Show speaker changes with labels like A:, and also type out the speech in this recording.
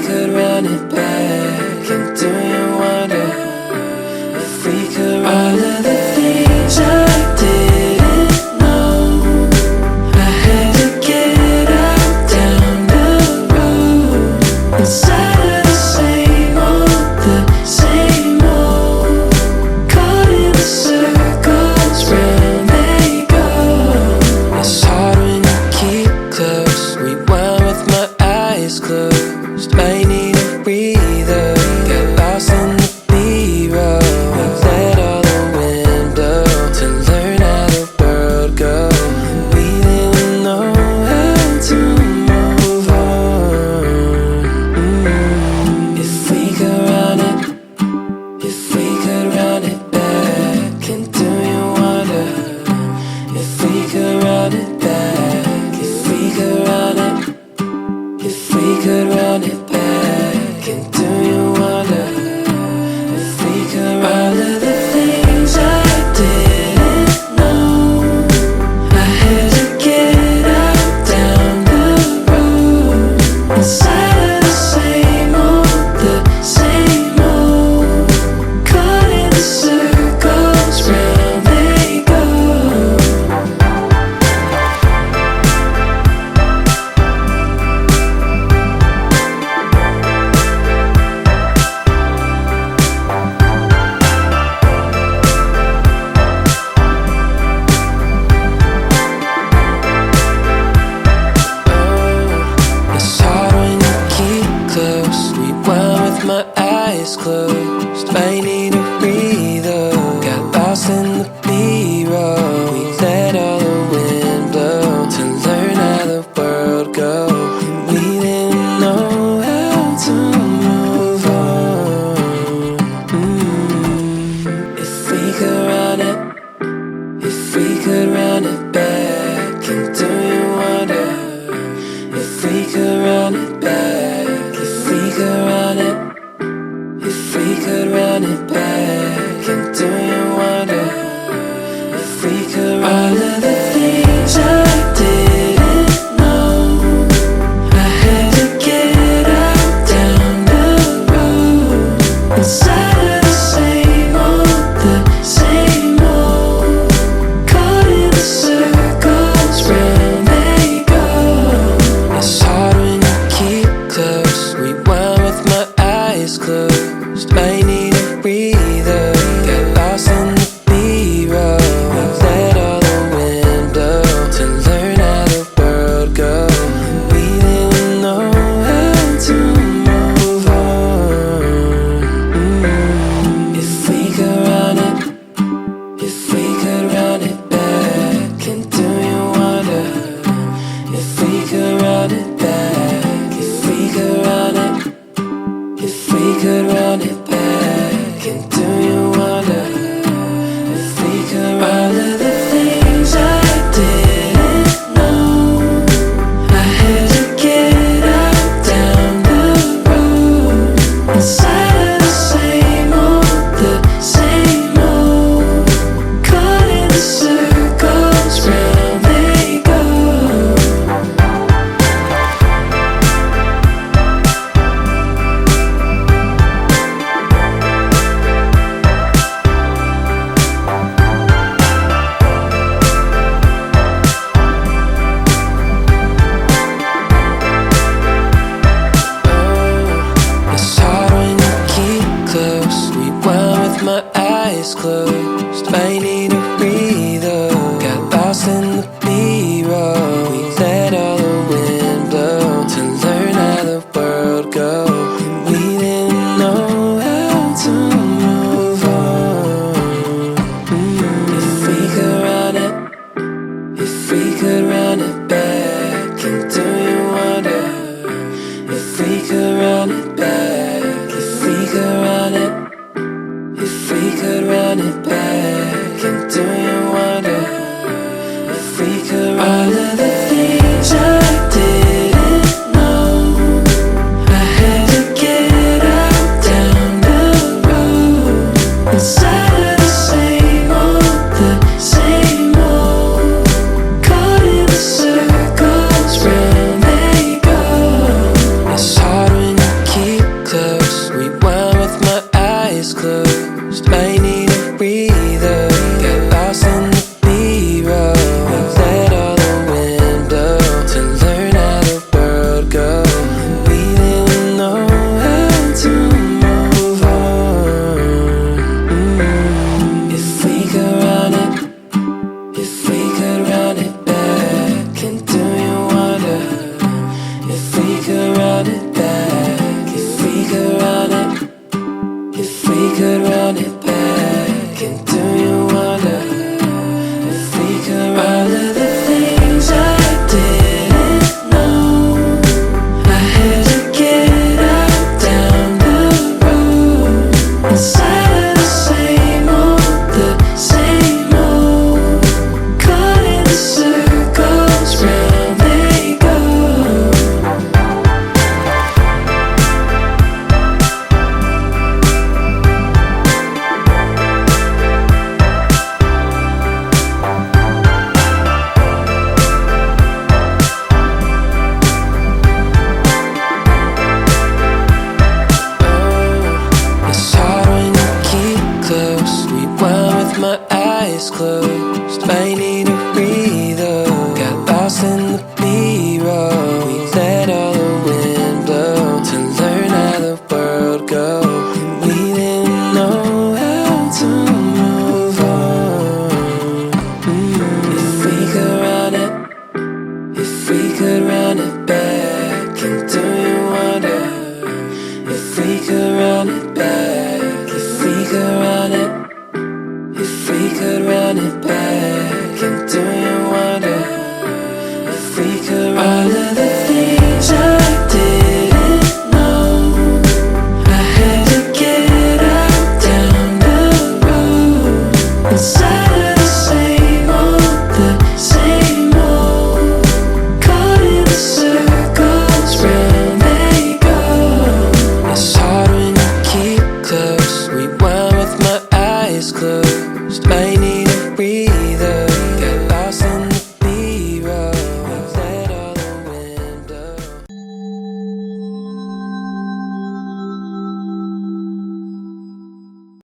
A: could run it back, and do you wonder if we could run all of the things I didn't know? I had to get out down the road, inside of the same old, caught in the circles, round they go. It's hard when you keep close, rewind with my eyes closed. Might need a breather, got lost in the B-roll. Let all the wind blow to learn how the world goes. We didn't know how to move on. If we could run it, if we could run it back, and do you wonder if we could run it back? If we could run it, if we could run it back, and do you wonder if we could run all of the things I didn't know? I had to get out down the road, inside of the same old, caught in the circles, round they go. It's hard when you keep close, rewind with my eyes closed.